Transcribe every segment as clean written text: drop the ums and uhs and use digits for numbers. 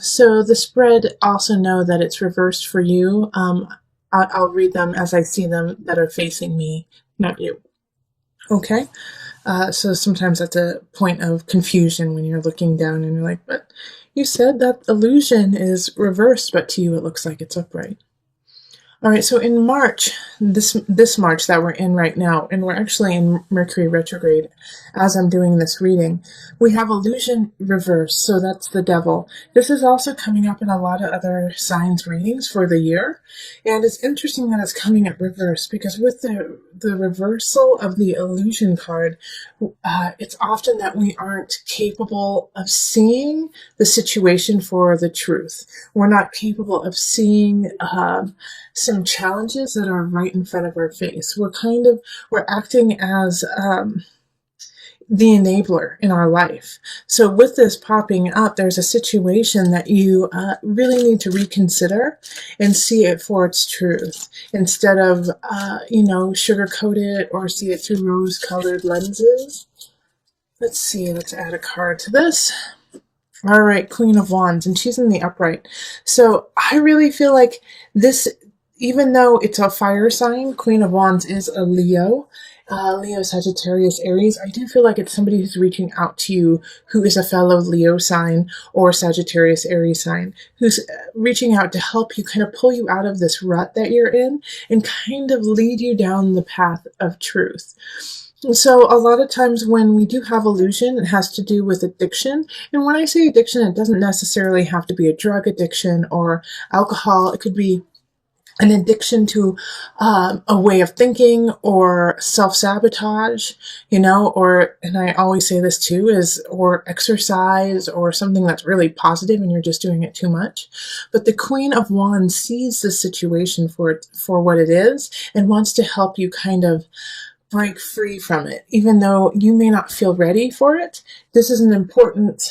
So the spread, also know that it's reversed for you. I'll read them as I see them that are facing me, not you. Okay? So sometimes that's a point of confusion when you're looking down and you're like, but you said that illusion is reversed, but to you it looks like it's upright. All right, so in March, this March that we're in right now, and we're actually in Mercury retrograde as I'm doing this reading, we have illusion reversed, so that's the devil. This is also coming up in a lot of other signs readings for the year, and it's interesting that it's coming up reversed because with the reversal of the illusion card, it's often that we aren't capable of seeing the situation for the truth. We're not capable of seeing some challenges that are right in front of our face. We're acting as the enabler in our life. So with this popping up, there's a situation that you really need to reconsider and see it for its truth instead of, sugarcoat it or see it through rose-colored lenses. Let's see, let's add a card to this. All right, Queen of Wands, and she's in the upright. So I really feel like this, even though it's a fire sign, Queen of Wands is a Leo. Leo, Sagittarius, Aries. I do feel like it's somebody who's reaching out to you who is a fellow Leo sign or Sagittarius, Aries sign, who's reaching out to help you kind of pull you out of this rut that you're in and kind of lead you down the path of truth. So a lot of times when we do have illusion, it has to do with addiction. And when I say addiction, it doesn't necessarily have to be a drug addiction or alcohol. It could be an addiction to a way of thinking or self-sabotage, and I always say this too, or exercise or something that's really positive and you're just doing it too much. But the Queen of Wands sees the situation for what it is and wants to help you kind of break free from it. Even though you may not feel ready for it, this is an important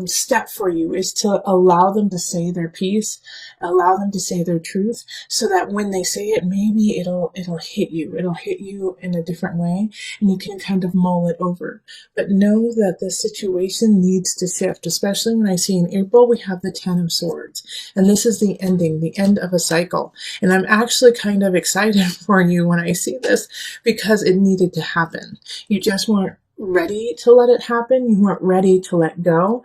step for you, is to allow them to say their piece, allow them to say their truth, so that when they say it, maybe it'll hit you. It'll hit you in a different way, and you can kind of mull it over. But know that the situation needs to shift, especially when I see in April we have the Ten of Swords, and this is the ending, the end of a cycle. And I'm actually kind of excited for you when I see this because it needed to happen. You just weren't ready to let it happen. You weren't ready to let go.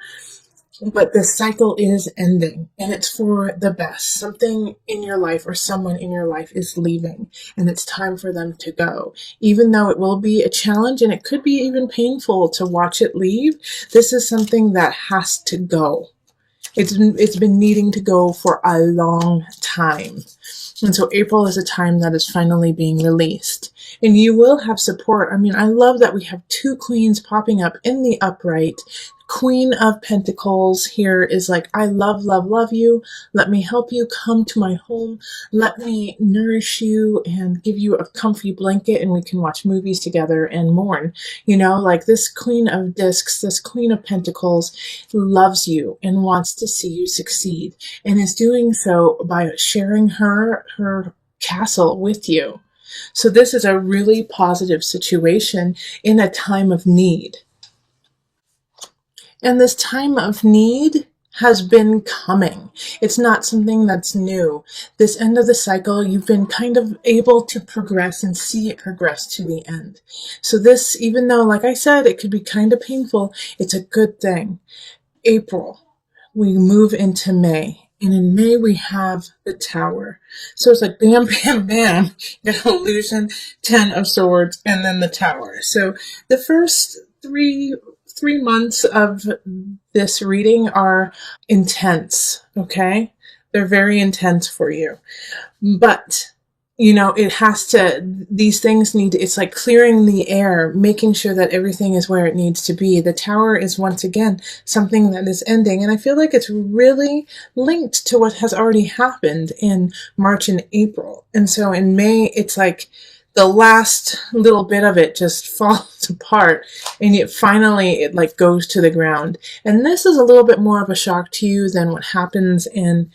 But this cycle is ending and it's for the best. Something in your life or someone in your life is leaving and it's time for them to go. Even though it will be a challenge and it could be even painful to watch it leave, this is something that has to go. It's been needing to go for a long time. And so April is a time that is finally being released. And you will have support. I mean, I love that we have two queens popping up in the upright. Queen of Pentacles here is like, I love, love, love you. Let me help you. Come to my home. Let me nourish you and give you a comfy blanket and we can watch movies together and mourn. Like this Queen of Discs, this Queen of Pentacles loves you and wants to see you succeed and is doing so by sharing her castle with you. So this is a really positive situation in a time of need. And this time of need has been coming. It's not something that's new. This end of the cycle, you've been kind of able to progress and see it progress to the end. So this, even though, like I said, it could be kind of painful, it's a good thing. April, we move into May. And in May, we have the Tower. So it's like bam, bam, bam. You got illusion, Ten of Swords, and then the Tower. So the first three months of this reading are intense, okay? They're very intense for you. But, these things it's like clearing the air, making sure that everything is where it needs to be. The Tower is once again something that is ending. And I feel like it's really linked to what has already happened in March and April. And so in May, it's like the last little bit of it just falls apart and it like goes to the ground. And this is a little bit more of a shock to you than what happens in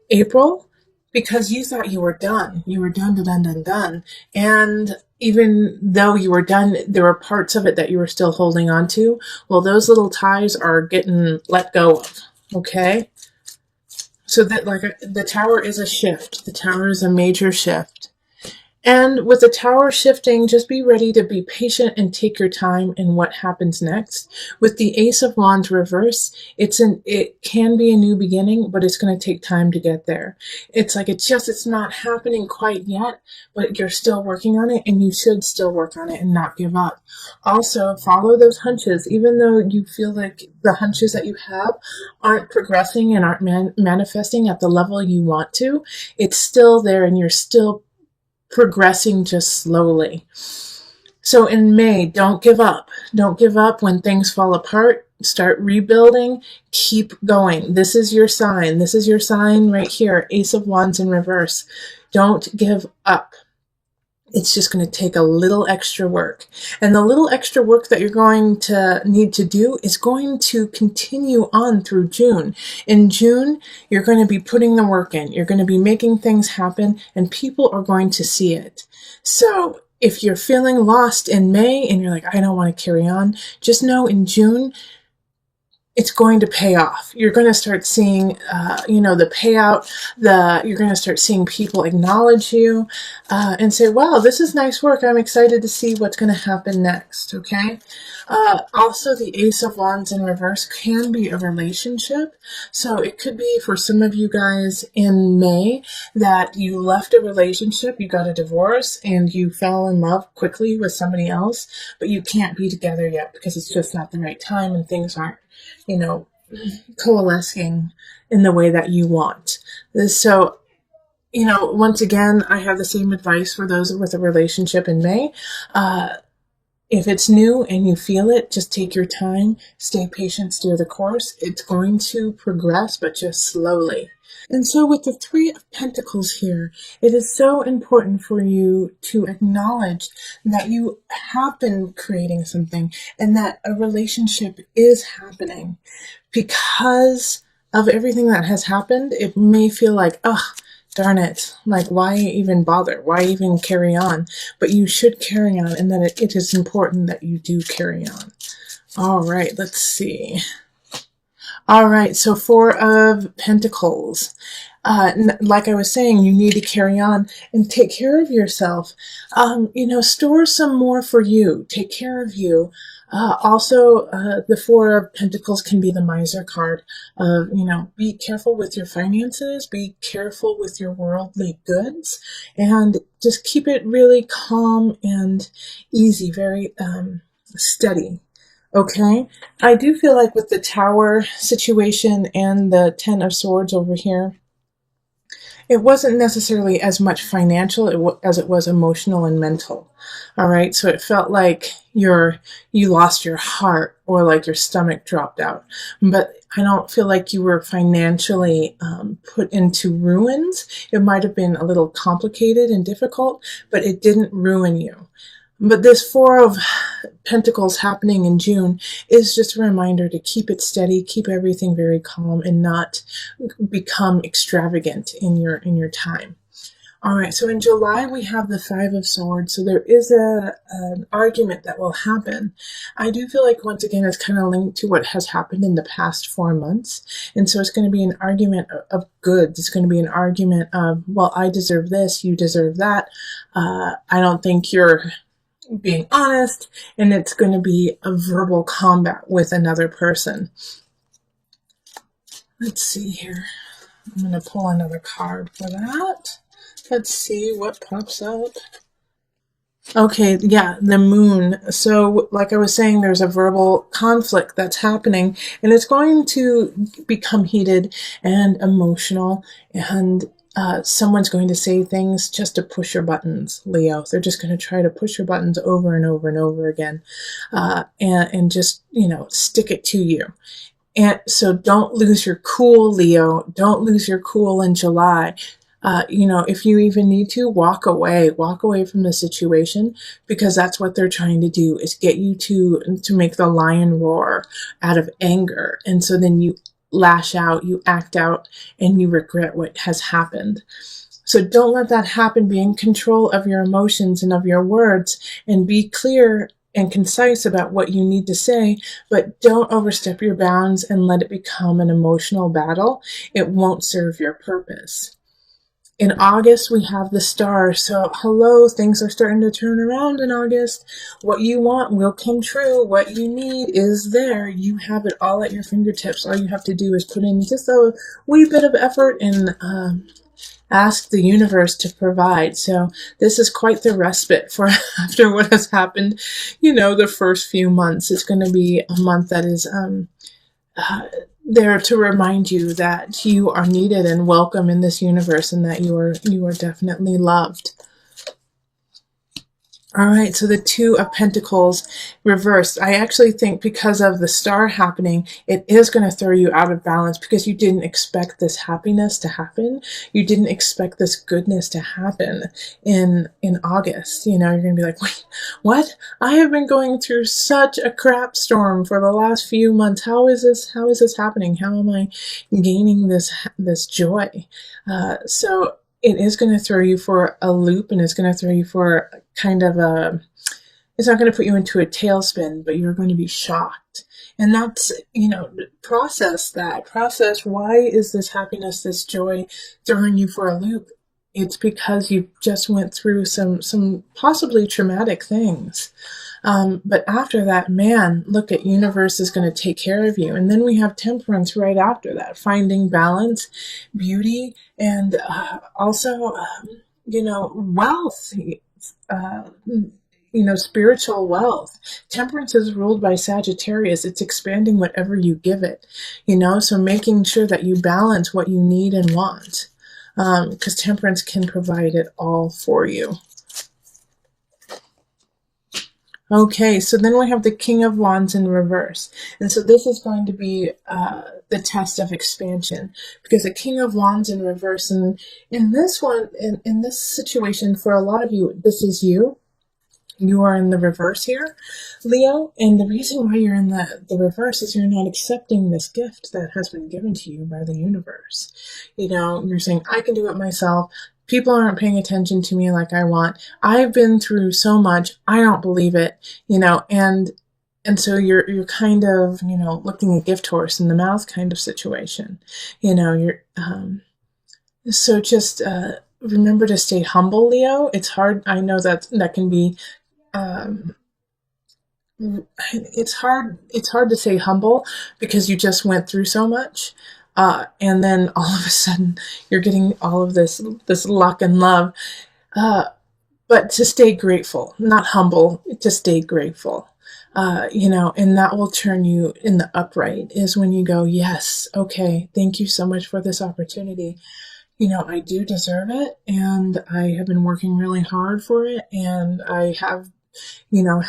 April, because you thought you were done. You were done. And even though you were done, there were parts of it that you were still holding on to. Well, those little ties are getting let go of. Okay? So that, like, the tower is a shift. The tower is a major shift. And with the tower shifting, just be ready to be patient and take your time in what happens next. With the Ace of Wands reverse, it can be a new beginning, but it's going to take time to get there. It's like it's not happening quite yet, but you're still working on it, and you should still work on it and not give up. Also, follow those hunches, even though you feel like the hunches that you have aren't progressing and aren't manifesting at the level you want to. It's still there, and you're still progressing just slowly. So in May, don't give up. Don't give up when things fall apart. Start rebuilding. Keep going. This is your sign. This is your sign right here. Ace of Wands in reverse. Don't give up. It's just going to take a little extra work. And the little extra work that you're going to need to do is going to continue on through June. In June, you're going to be putting the work in. You're going to be making things happen, and people are going to see it. So if you're feeling lost in May and you're like, I don't want to carry on, just know in June, it's going to pay off. You're going to start seeing, the payout. You're going to start seeing people acknowledge you and say, wow, this is nice work. I'm excited to see what's going to happen next, okay? Also, the Ace of Wands in reverse can be a relationship. So it could be for some of you guys in May that you left a relationship, you got a divorce, and you fell in love quickly with somebody else, but you can't be together yet because it's just not the right time and things aren't coalescing in the way that you want. So, once again, I have the same advice for those with a relationship in May. If it's new and you feel it, just take your time, stay patient, steer the course. It's going to progress, but just slowly. And so with the Three of Pentacles here, it is so important for you to acknowledge that you have been creating something and that a relationship is happening. Because of everything that has happened, it may feel like, oh, darn it, like, why even bother? Why even carry on? But you should carry on, and that it is important that you do carry on. All right, let's see. All right, so Four of Pentacles. Like I was saying, you need to carry on and take care of yourself. Store some more for you. Take care of you. Also, the Four of Pentacles can be the miser card. Be careful with your finances. Be careful with your worldly goods. And just keep it really calm and easy, very steady. Okay, I do feel like with the Tower situation and the Ten of Swords over here, it wasn't necessarily as much financial as it was emotional and mental. All right, so it felt like you lost your heart or like your stomach dropped out. But I don't feel like you were financially put into ruins. It might have been a little complicated and difficult, but it didn't ruin you. But this Four of Pentacles happening in June is just a reminder to keep it steady, keep everything very calm, and not become extravagant in your time. All right, so in July we have the Five of Swords, so there is an argument that will happen. I do feel like, once again, it's kind of linked to what has happened in the past 4 months, and so it's going to be an argument of goods. It's going to be an argument of, well, I deserve this, you deserve that. I don't think you're being honest, and it's going to be a verbal combat with another person. Let's see here. I'm going to pull another card for that. Let's see what pops up. Okay, yeah, the Moon. So, like I was saying, there's a verbal conflict that's happening, and it's going to become heated and emotional, and someone's going to say things just to push your buttons, Leo. They're just going to try to push your buttons over and over and over again, and just, stick it to you. And so don't lose your cool, Leo. Don't lose your cool in July. If you even need to, walk away from the situation, because that's what they're trying to do, is get you to make the lion roar out of anger. And so then you lash out, you act out, and you regret what has happened. So don't let that happen. Be in control of your emotions and of your words, and be clear and concise about what you need to say, but don't overstep your bounds and let it become an emotional battle. It won't serve your purpose. In August, we have the star. So, hello, things are starting to turn around in August. What you want will come true. What you need is there. You have it all at your fingertips. All you have to do is put in just a wee bit of effort and ask the universe to provide. So this is quite the respite for after what has happened. The first few months. It's going to be a month that is there to remind you that you are needed and welcome in this universe, and that you are definitely loved. All right, so the Two of Pentacles reversed. I actually think because of the star happening, it is going to throw you out of balance because you didn't expect this happiness to happen. You didn't expect this goodness to happen in August. You're going to be like, wait, what? I have been going through such a crap storm for the last few months. How is this happening? How am I gaining this joy? So it is going to throw you for a loop, and it's going to throw you for kind of it's not going to put you into a tailspin, but you're going to be shocked. And that's, process that. Process, why is this happiness, this joy throwing you for a loop? It's because you just went through some possibly traumatic things. But after that, man, look at universe is going to take care of you. And then we have temperance right after that, finding balance, beauty, and also, wealth, spiritual wealth. Temperance is ruled by Sagittarius. It's expanding whatever you give it, so making sure that you balance what you need and want, because temperance can provide it all for you. Okay, so then we have the King of Wands in reverse. And so this is going to be the test of expansion, because the King of Wands in reverse, and in this one, in this situation, for a lot of you, this is you. You are in the reverse here, Leo, and the reason why you're in the reverse is you're not accepting this gift that has been given to you by the universe. You're saying, I can do it myself. People aren't paying attention to me like I want. I've been through so much. I don't believe it, and so you're kind of, looking a gift horse in the mouth kind of situation. So just remember to stay humble, Leo. It's hard. I know that can be, it's hard to stay humble because you just went through so much. And then all of a sudden you're getting all of this luck and love. But to stay grateful, not humble, to stay grateful. And that will turn you in the upright, is when you go, yes, okay, thank you so much for this opportunity. I do deserve it, and I have been working really hard for it, and I have,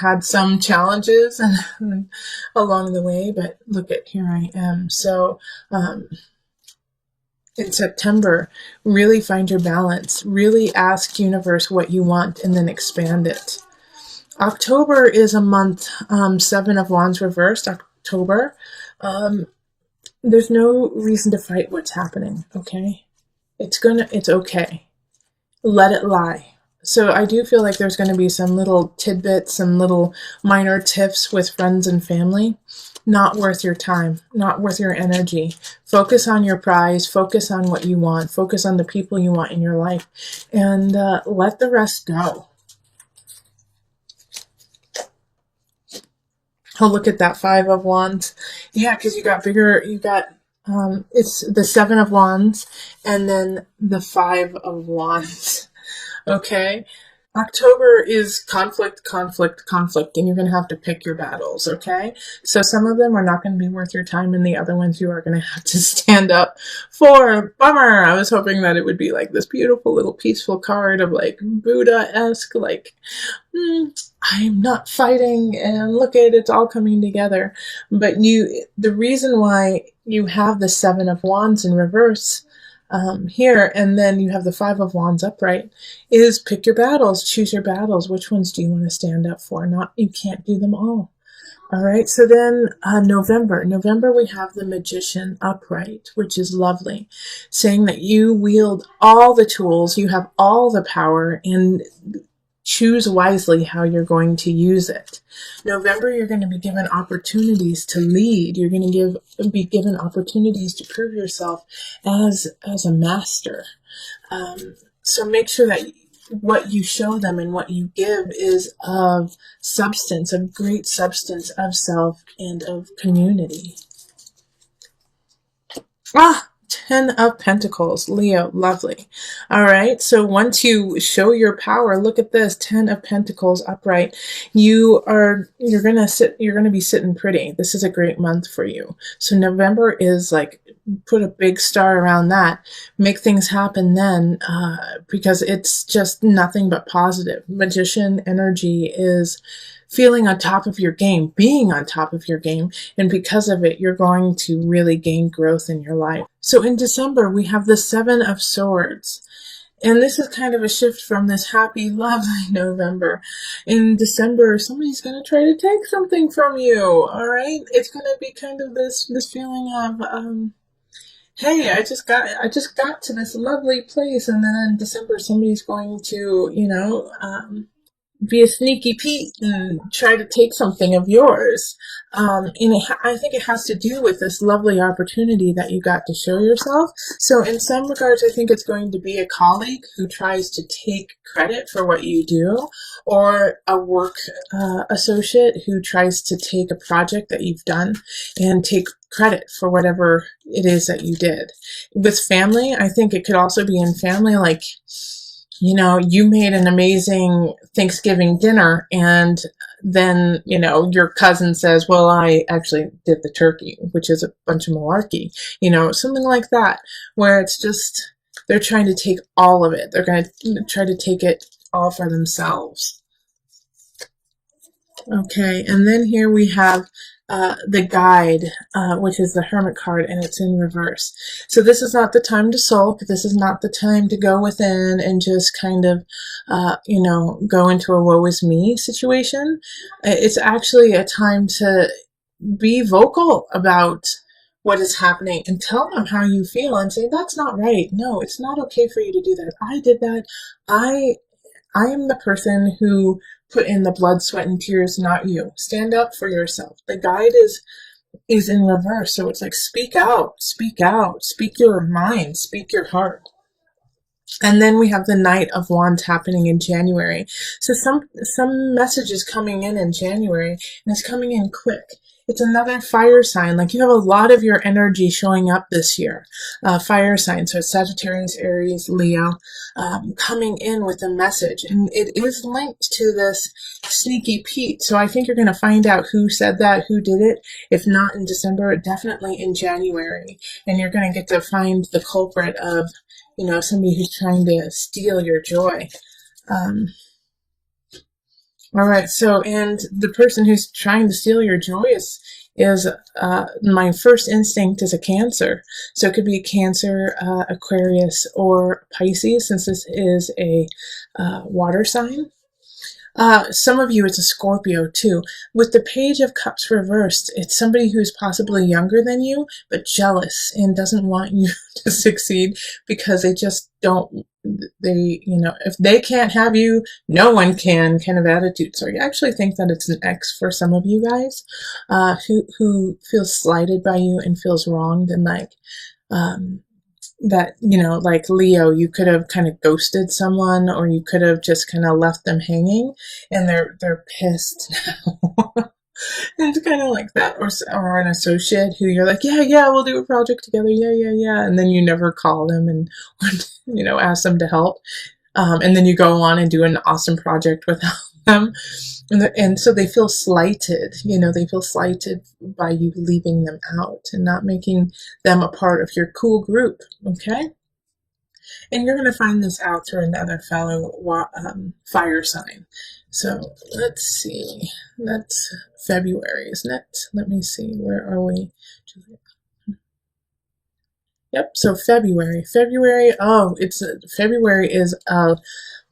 had some challenges and along the way, but look at, here I am. So, in September, really find your balance, really ask universe what you want, and then expand it. October is a month, Seven of Wands reversed, October. There's no reason to fight what's happening, okay? It's okay. Let it lie. So I do feel like there's going to be some little tidbits, some little minor tips with friends and family. Not worth your time, not worth your energy. Focus on your prize, focus on what you want, focus on the people you want in your life, and let the rest go. Oh, look at that Five of Wands. Yeah, because you got it's the Seven of Wands and then the Five of Wands. Okay? October is conflict, and you're going to have to pick your battles, okay? So some of them are not going to be worth your time, and the other ones you are going to have to stand up for. Bummer! I was hoping that it would be like this beautiful little peaceful card of like Buddha-esque, like, I'm not fighting, and look at it's all coming together. But the reason why you have the Seven of Wands in reverse here, and then you have the Five of Wands upright, is pick your battles, choose your battles. Which ones do you want to stand up for? You can't do them all. All right, so then November we have the Magician upright, which is lovely, saying that you wield all the tools, you have all the power, and choose wisely how you're going to use it. November, you're going to be given opportunities to lead. You're going to be given opportunities to prove yourself as a master. So make sure that what you show them and what you give is of substance, of great substance, of self and of community. Ah, 10 of Pentacles, Leo, lovely. All right, so once you show your power, look at this, 10 of Pentacles upright. You're gonna be sitting pretty. This is a great month for you. So November is like, put a big star around that, make things happen then, because it's just nothing but positive. Magician energy is feeling on top of your game, being on top of your game, and because of it, you're going to really gain growth in your life. So in December, we have the 7 of Swords. And this is kind of a shift from this happy, lovely November. In December, somebody's going to try to take something from you, all right? It's going to be kind of this feeling of, hey, I just got to this lovely place, and then in December, somebody's going to, be a sneaky Pete and try to take something of yours. I think it has to do with this lovely opportunity that you got to show yourself. So in some regards, I think it's going to be a colleague who tries to take credit for what you do, or a work associate who tries to take a project that you've done and take credit for whatever it is that you did. With family, I think it could also be in family, like, you made an amazing Thanksgiving dinner, and then, your cousin says, well, I actually did the turkey, which is a bunch of malarkey, something like that, where it's just, they're trying to take all of it. They're going to try to take it all for themselves. Okay, and then here we have the Guide, which is the Hermit card, and it's in reverse. So this is not the time to sulk. This is not the time to go within and just kind of, go into a woe is me situation. It's actually a time to be vocal about what is happening and tell them how you feel and say, that's not right. No, it's not okay for you to do that. I did that. I am the person who put in the blood, sweat, and tears, not you. Stand up for yourself. The Guide is in reverse, so it's like, speak out, speak your mind, speak your heart. And then we have the Knight of Wands happening in January. So some messages coming in January, and it's coming in quick. It's another fire sign. Like, you have a lot of your energy showing up this year. Fire sign, so Sagittarius, Aries, Leo, coming in with a message. And it is linked to this sneaky Pete. So I think you're going to find out who said that, who did it. If not in December, definitely in January. And you're going to get to find the culprit of, somebody who's trying to steal your joy. All right, so, and the person who's trying to steal your joy is my first instinct is a Cancer. So it could be a Cancer, Aquarius, or Pisces, since this is a water sign. Some of you, it's a Scorpio too. With the Page of Cups reversed, it's somebody who's possibly younger than you, but jealous and doesn't want you to succeed because they just don't, if they can't have you, no one can kind of attitude. So I actually think that it's an X for some of you guys, who feels slighted by you and feels wronged, and like, that, like Leo, you could have kind of ghosted someone, or you could have just kind of left them hanging, and they're pissed now. It's kind of like that. Or an associate who you're like, yeah, we'll do a project together, yeah, and then you never call them and ask them to help, and then you go on and do an awesome project without them. And so they feel slighted, they feel slighted by you leaving them out and not making them a part of your cool group, okay? And you're going to find this out through another fellow fire sign. So let's see, that's February, isn't it? Let me see, where are we? Yep, so February, February is a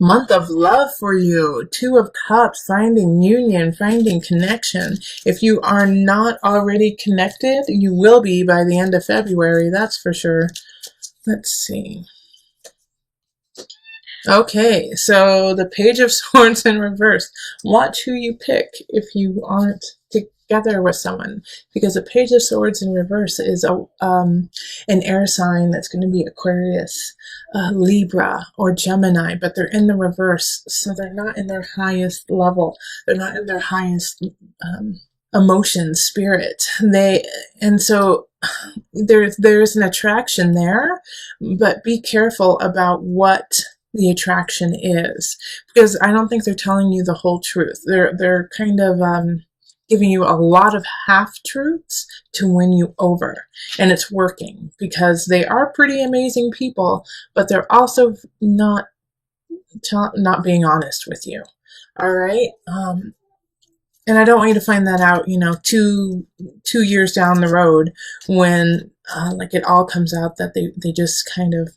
month of love for you. 2 of Cups, finding union, finding connection. If you are not already connected, you will be by the end of February, that's for sure. Let's see. Okay, so the Page of Swords in reverse. Watch who you pick if you aren't together with someone, because the Page of Swords in reverse is an air sign that's going to be Aquarius, Libra, or Gemini, but they're in the reverse, so they're not in their highest level. They're not in their highest emotion, spirit. And so there's an attraction there, but be careful about what the attraction is, because I don't think they're telling you the whole truth. They're kind of giving you a lot of half truths to win you over, and it's working because they are pretty amazing people, but they're also not being honest with you. All right. And I don't want you to find that out, 2 years down the road when like it all comes out that they just kind of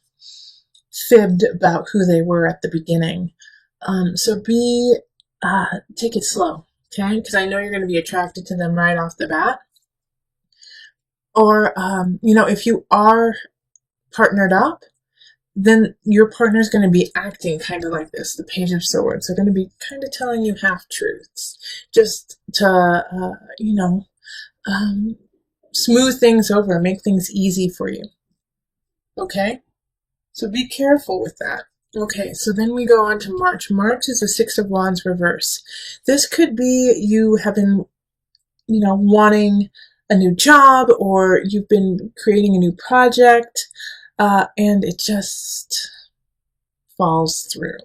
fibbed about who they were at the beginning. So take it slow, okay? Because I know you're going to be attracted to them right off the bat. Or, if you are partnered up, then your partner is going to be acting kind of like this, the Page of Swords. They're going to be kind of telling you half truths just to, smooth things over, make things easy for you. Okay? So be careful with that. Okay, so then we go on to March. March is the Six of Wands reverse. This could be you have been, wanting a new job, or you've been creating a new project, and it just falls through.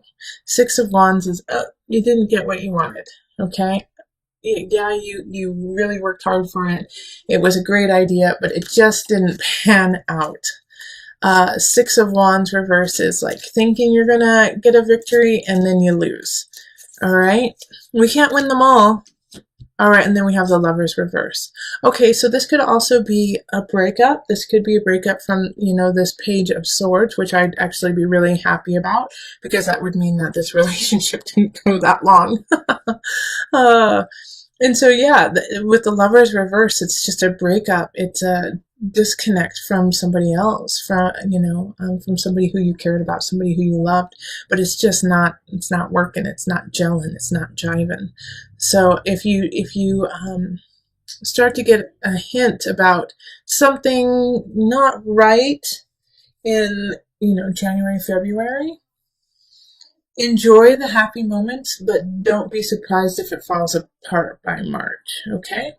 Six of Wands is, you didn't get what you wanted, okay? Yeah, you really worked hard for it. It was a great idea, but it just didn't pan out. Six of Wands reverse is like thinking you're gonna get a victory and then you lose. All right, we can't win them all. All right, and then we have the Lovers reverse. Okay, so this could also be a breakup. This could be a breakup from, this Page of Swords, which I'd actually be really happy about, because that would mean that this relationship didn't go that long. And so, yeah, with the Lovers reverse, it's just a breakup. It's a disconnect from somebody else, from somebody who you cared about, somebody who you loved, but it's not working. It's not gelling. It's not jiving. So if you start to get a hint about something not right in, January, February, enjoy the happy moments, but don't be surprised if it falls apart by March, okay?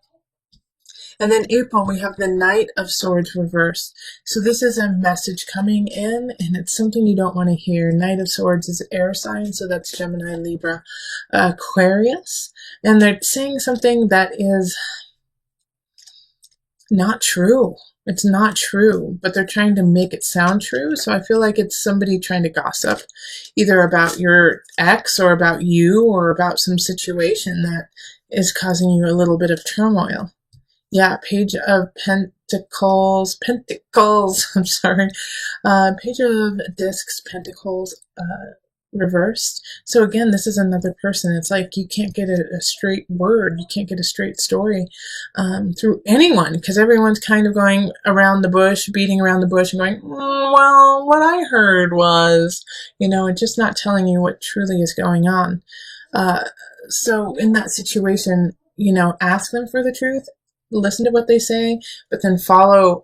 And then April, we have the Knight of Swords reversed. So this is a message coming in, and it's something you don't want to hear. Knight of Swords is air sign, so that's Gemini, Libra, Aquarius. And they're saying something that is not true. It's not true, but they're trying to make it sound true. So I feel like it's somebody trying to gossip, either about your ex or about you or about some situation that is causing you a little bit of turmoil. Yeah, Page of Pentacles, I'm sorry. Page of Discs, Pentacles, reversed. So again, this is another person. It's like you can't get a straight word. You can't get a straight story through anyone, because everyone's kind of going around the bush, beating around the bush and going, well, what I heard was, and just not telling you what truly is going on. So in that situation, ask them for the truth, listen to what they say, but then follow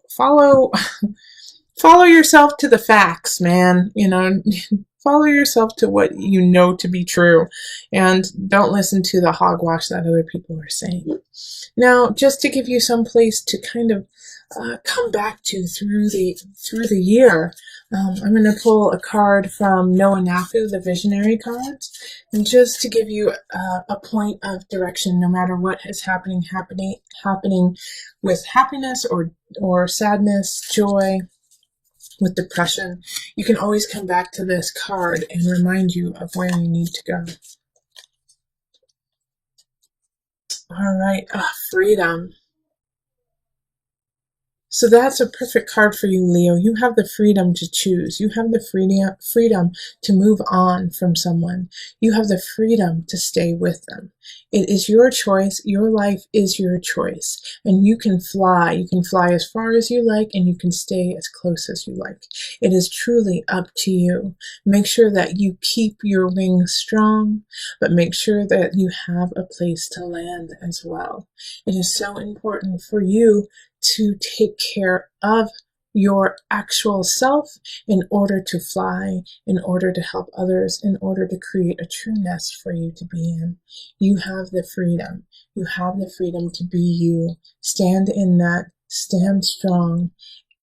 yourself to the facts, man. Follow yourself to what you know to be true, and don't listen to the hogwash that other people are saying. Now, just to give you some place to kind of come back to through the year, I'm going to pull a card from Noah Nafu, the Visionary cards, and just to give you a point of direction, no matter what is happening with happiness or sadness, joy, with depression, you can always come back to this card and remind you of where you need to go. All right, freedom. So that's a perfect card for you, Leo. You have the freedom to choose. You have the freedom to move on from someone. You have the freedom to stay with them. It is your choice. Your life is your choice. And you can fly. You can fly as far as you like, and you can stay as close as you like. It is truly up to you. Make sure that you keep your wings strong, but make sure that you have a place to land as well. It is so important for you to take care of your actual self in order to fly, in order to help others, in order to create a true nest for you to be in. You have the freedom. You have the freedom to be you. Stand in that, stand strong,